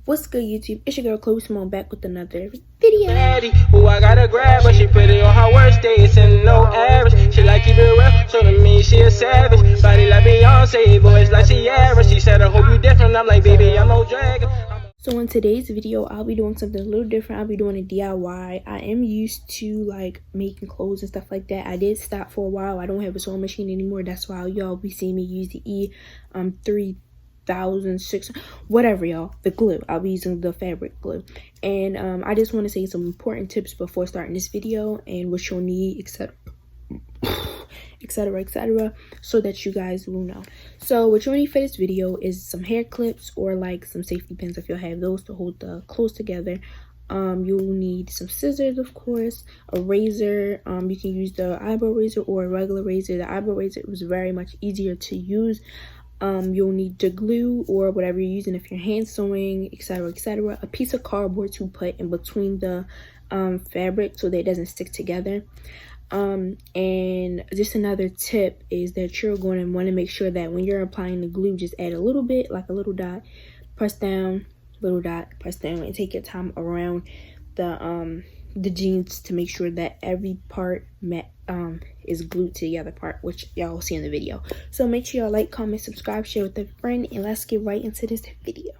What's good, YouTube? It's your girl chloesimone back with another video. Who I gotta grab, but she put it on her worst day. It's in no average. She like keep it real, so to me she a savage. Body like Beyonce, voice like Sierra. She said I hope you different. I'm like, baby, I'm no dragon. So in today's video, I'll be doing something a little different. I'll be doing a DIY. I am used to like making clothes and stuff like that. I did stop for a while. I don't have a sewing machine anymore. That's why y'all be seeing me use the E6000, whatever, y'all, the glue. I'll be using the fabric glue. And I just want to say some important tips before starting this video and what you'll need, etc, etc, so that you guys will know. So what you need for this video is some hair clips or like some safety pins if you'll have those to hold the clothes together. You'll need some scissors, of course, a razor. You can use the eyebrow razor or a regular razor. The eyebrow razor was very much easier to use. You'll need the glue or whatever you're using if you're hand sewing, etc, a piece of cardboard to put in between the fabric so that it doesn't stick together. And just another tip is that you're going to want to make sure that when you're applying the glue, just add a little bit, like a little dot, press down, little dot, press down, and take your time around the jeans to make sure that every part is glued to the other part, which y'all will see in the video. So make sure y'all like, comment, subscribe, share with a friend, and let's get right into this video.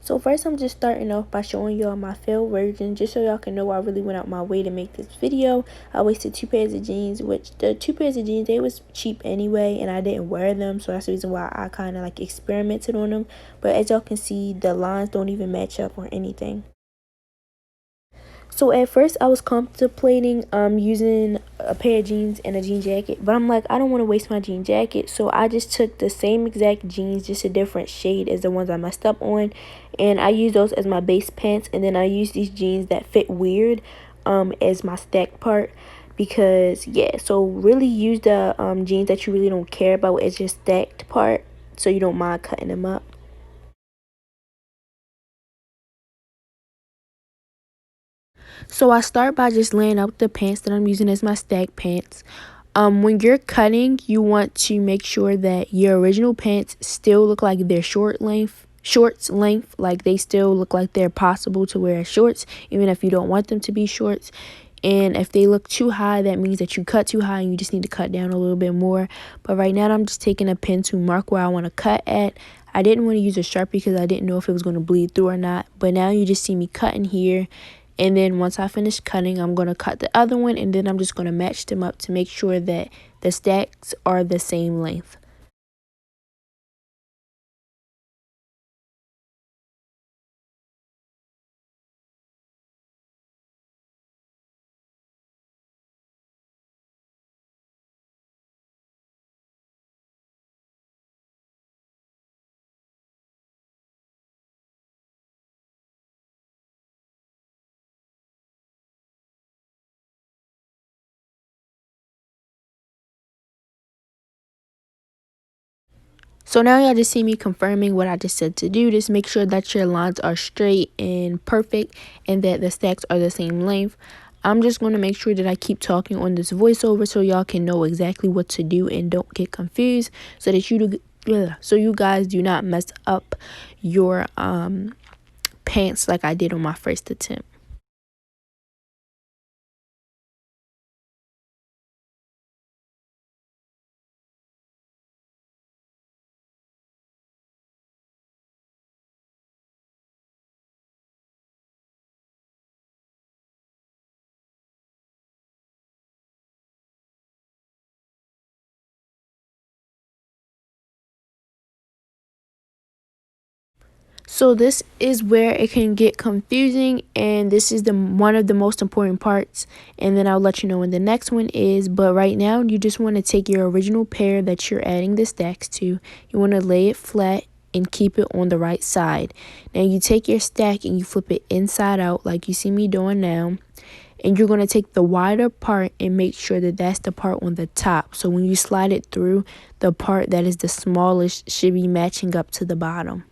So first, I'm just starting off by showing y'all my failed version, just so y'all can know I really went out my way to make this video. I wasted 2 pairs of jeans, which the 2 pairs of jeans, they was cheap anyway, and I didn't wear them, so that's the reason why I kind of like experimented on them. But as y'all can see, the lines don't even match up or anything. So at first I was contemplating using a pair of jeans and a jean jacket, but I'm like, I don't want to waste my jean jacket, so I just took the same exact jeans, just a different shade as the ones I messed up on, and I used those as my base pants, and then I used these jeans that fit weird as my stack part, because yeah, so really use the jeans that you really don't care about as your stacked part, so you don't mind cutting them up. So I start by just laying out the pants that I'm using as my stack pants. When you're cutting, you want to make sure that your original pants still look like they're shorts length, like they still look like they're possible to wear as shorts, even if you don't want them to be shorts. And if they look too high, that means that you cut too high and you just need to cut down a little bit more. But right now I'm just taking a pen to mark where I want to cut at. I didn't want to use a Sharpie because I didn't know if it was going to bleed through or not. But now you just see me cutting here. And then once I finish cutting, I'm going to cut the other one, and then I'm just going to match them up to make sure that the stacks are the same length. So now y'all just see me confirming what I just said to do. Just make sure that your lines are straight and perfect and that the stacks are the same length. I'm just going to make sure that I keep talking on this voiceover so y'all can know exactly what to do and don't get confused, so that you guys do not mess up your pants like I did on my first attempt. So this is where it can get confusing, and this is one of the most important parts, and then I'll let you know when the next one is. But right now you just want to take your original pair that you're adding the stacks to, you want to lay it flat and keep it on the right side. Now you take your stack and you flip it inside out like you see me doing now, and you're going to take the wider part and make sure that that's the part on the top. So when you slide it through, the part that is the smallest should be matching up to the bottom.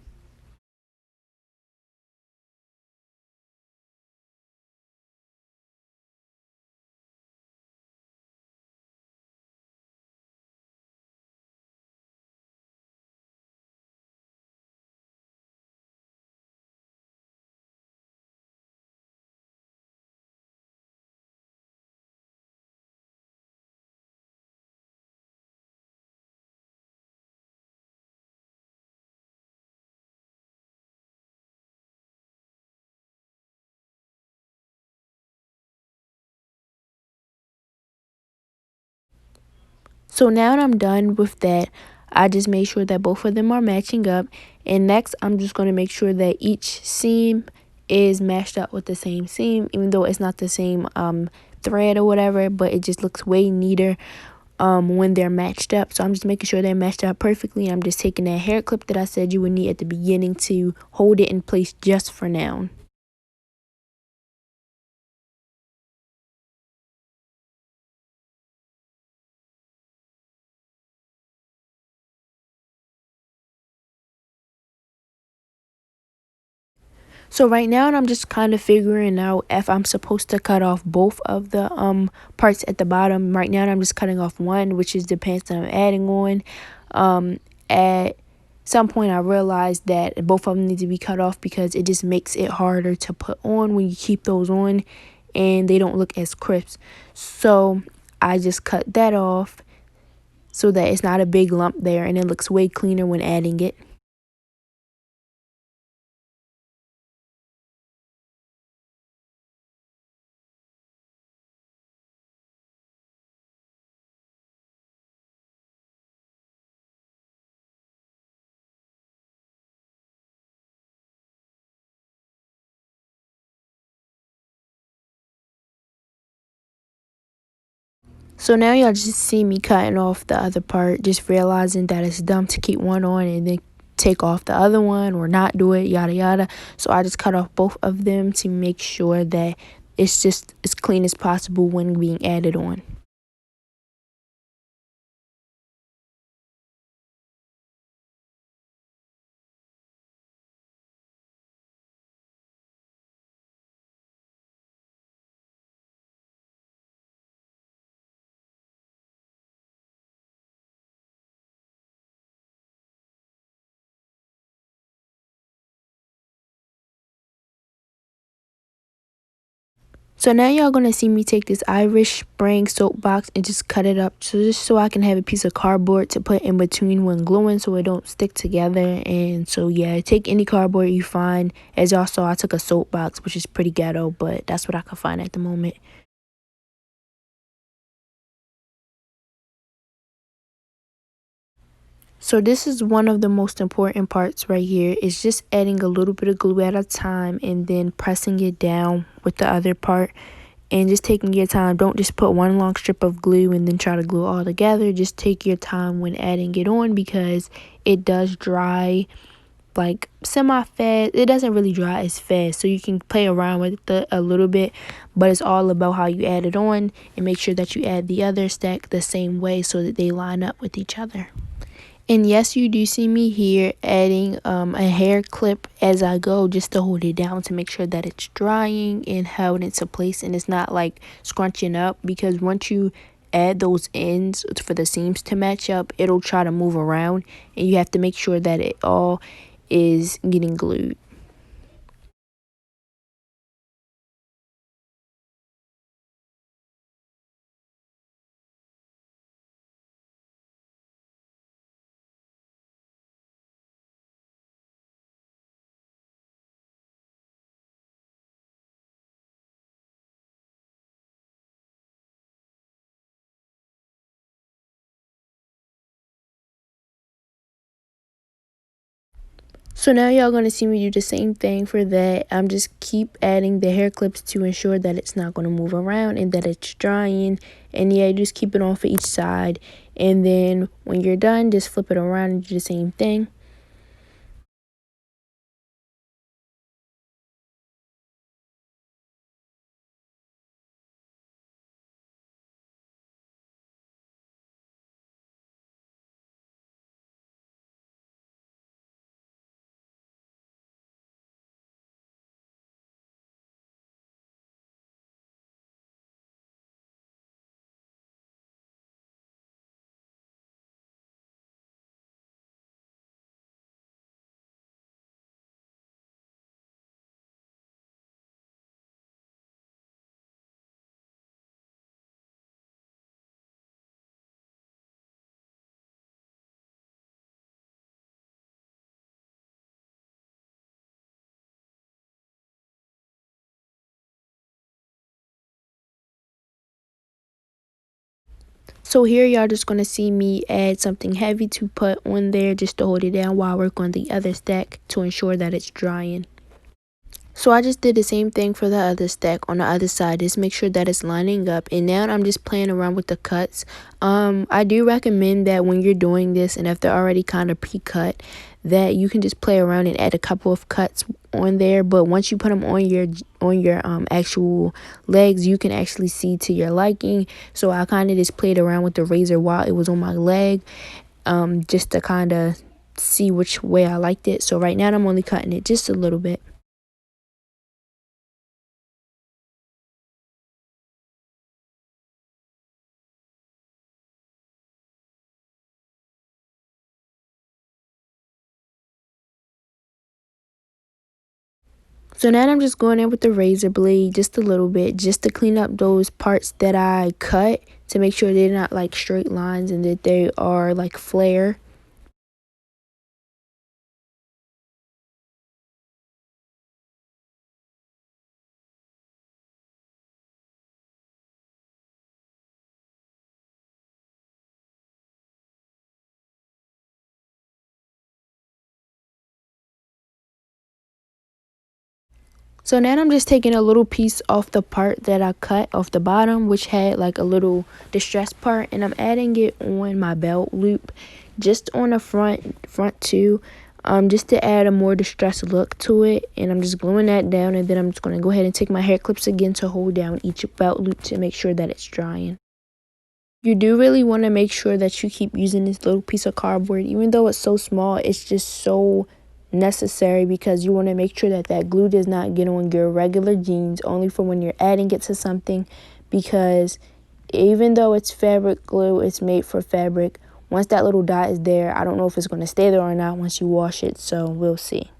So now that I'm done with that, I just made sure that both of them are matching up. And next, I'm just going to make sure that each seam is matched up with the same seam, even though it's not the same thread or whatever, but it just looks way neater when they're matched up. So I'm just making sure they're matched up perfectly. I'm just taking that hair clip that I said you would need at the beginning to hold it in place just for now. So right now I'm just kind of figuring out if I'm supposed to cut off both of the parts at the bottom. Right now I'm just cutting off one, which is the pants that I'm adding on. At some point I realized that both of them need to be cut off because it just makes it harder to put on when you keep those on and they don't look as crisp. So I just cut that off so that it's not a big lump there and it looks way cleaner when adding it. So now y'all just see me cutting off the other part, just realizing that it's dumb to keep one on and then take off the other one or not do it, yada yada. So I just cut off both of them to make sure that it's just as clean as possible when being added on. So now y'all gonna see me take this Irish Spring soap box and just cut it up just so I can have a piece of cardboard to put in between when gluing so it don't stick together. And so yeah, take any cardboard you find. As y'all saw, I took a soap box, which is pretty ghetto, but that's what I could find at the moment. So this is one of the most important parts right here. Is just adding a little bit of glue at a time and then pressing it down with the other part and just taking your time. Don't just put one long strip of glue and then try to glue all together. Just take your time when adding it on because it does dry like semi-fast. It doesn't really dry as fast, so you can play around with it a little bit, but it's all about how you add it on and make sure that you add the other stack the same way so that they line up with each other. And yes, you do see me here adding a hair clip as I go just to hold it down to make sure that it's drying and held into place and it's not like scrunching up, because once you add those ends for the seams to match up, it'll try to move around and you have to make sure that it all is getting glued. So now y'all gonna see me do the same thing for that. I'm just keep adding the hair clips to ensure that it's not gonna move around and that it's drying. And yeah, just keep it on for each side. And then when you're done, just flip it around and do the same thing. So here y'all just going to see me add something heavy to put on there just to hold it down while I work on the other stack to ensure that it's drying. So I just did the same thing for the other stack on the other side. Just make sure that it's lining up. And now I'm just playing around with the cuts. I do recommend that when you're doing this, and if they're already kind of pre-cut, that you can just play around and add a couple of cuts on there. But once you put them on your actual legs, you can actually see to your liking. So I kind of just played around with the razor while it was on my leg, just to kind of see which way I liked it. So right now I'm only cutting it just a little bit. So now I'm just going in with the razor blade just a little bit, just to clean up those parts that I cut, to make sure they're not like straight lines and that they are like flare. So now I'm just taking a little piece off the part that I cut off the bottom, which had like a little distressed part, and I'm adding it on my belt loop, just on the front too, just to add a more distressed look to it. And I'm just gluing that down, and then I'm just going to go ahead and take my hair clips again to hold down each belt loop to make sure that it's drying. You do really want to make sure that you keep using this little piece of cardboard. Even though it's so small, it's just so necessary, because you want to make sure that that glue does not get on your regular jeans, only for when you're adding it to something, because even though it's fabric glue, it's made for fabric. Once that little dot is there, I don't know if it's going to stay there or not once you wash it, so we'll see.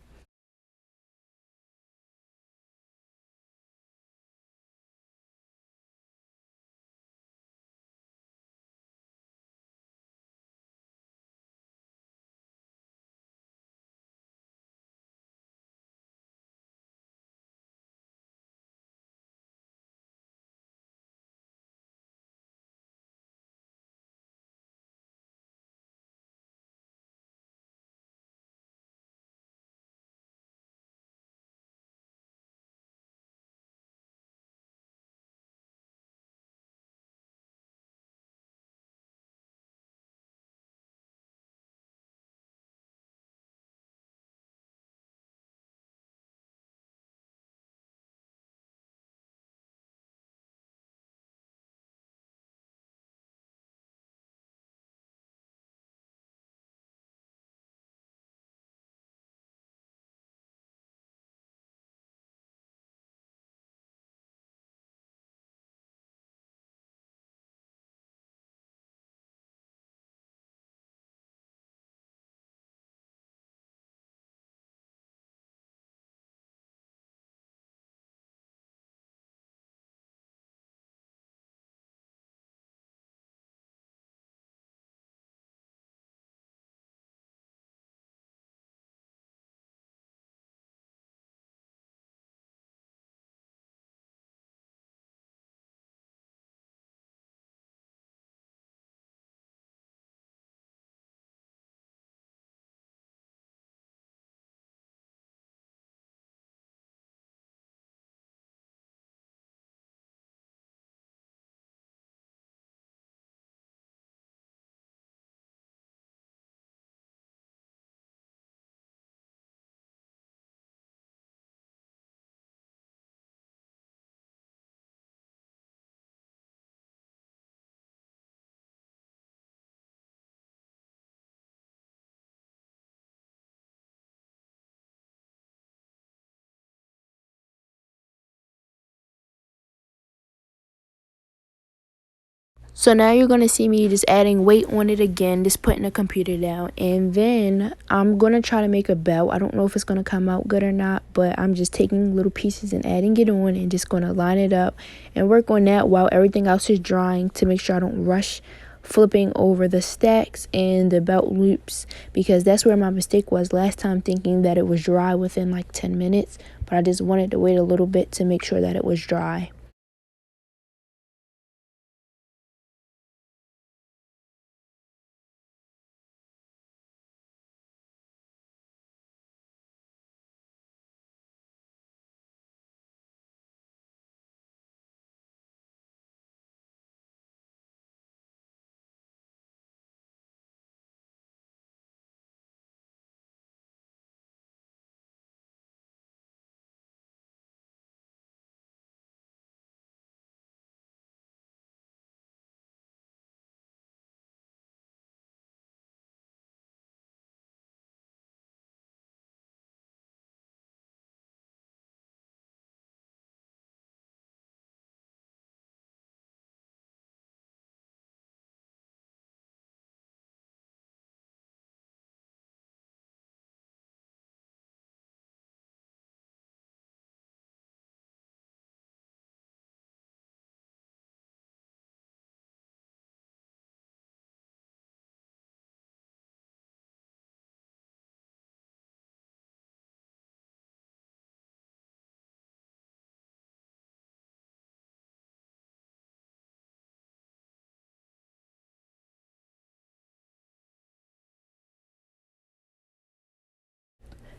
So now you're going to see me just adding weight on it again, just putting the computer down. And then I'm going to try to make a belt. I don't know if it's going to come out good or not, but I'm just taking little pieces and adding it on and just going to line it up and work on that while everything else is drying, to make sure I don't rush flipping over the stacks and the belt loops, because that's where my mistake was last time, thinking that it was dry within like 10 minutes. But I just wanted to wait a little bit to make sure that it was dry.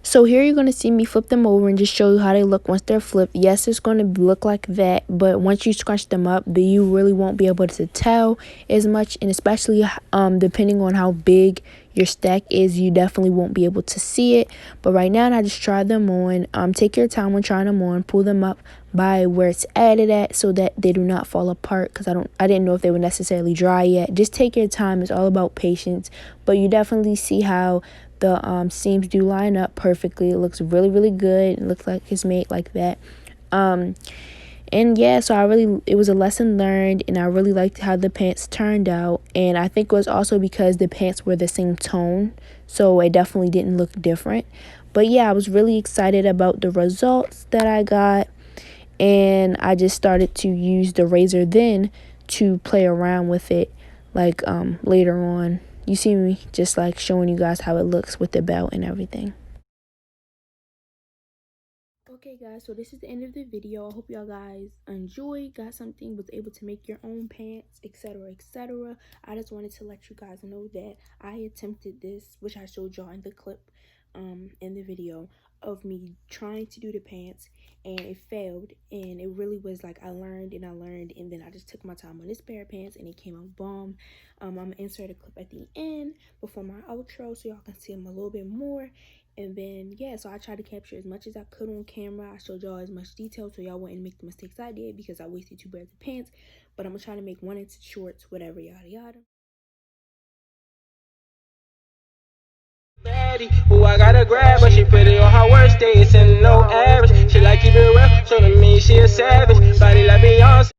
So here you're going to see me flip them over and just show you how they look once they're flipped. Yes, it's going to look like that, but once you scrunch them up, you really won't be able to tell as much, and especially depending on how big your stack is, you definitely won't be able to see it. But right now, I just tried them on. Take your time when trying them on. Pull them up by where it's added at so that they do not fall apart, because I didn't know if they were necessarily dry yet. Just take your time. It's all about patience. But you definitely see how the seams do line up perfectly. It looks really, really good. It looks like it's made like that. And yeah, so it was a lesson learned, and I really liked how the pants turned out. And I think it was also because the pants were the same tone, so it definitely didn't look different. But yeah, I was really excited about the results that I got, and I just started to use the razor then to play around with it, like later on. You see me just like showing you guys how it looks with the belt and everything. Okay guys, so this is the end of the video. I hope y'all guys enjoyed, got something, was able to make your own pants, etc, etc. I just wanted to let you guys know that I attempted this, which I showed y'all in the clip in the video of me trying to do the pants, and it failed. And it really was like I learned, and then I just took my time on this pair of pants, and it came out bomb. I'm gonna insert a clip at the end before my outro so y'all can see them a little bit more. And then yeah, so I tried to capture as much as I could on camera. I showed y'all as much detail so y'all wouldn't make the mistakes I did, because I wasted 2 pairs of pants. But I'm gonna try to make 1 inch shorts, whatever, yada yada. Who I gotta grab, but she put it on her worst days and no average. She like keep it real, so to me she a savage. Body like Beyonce.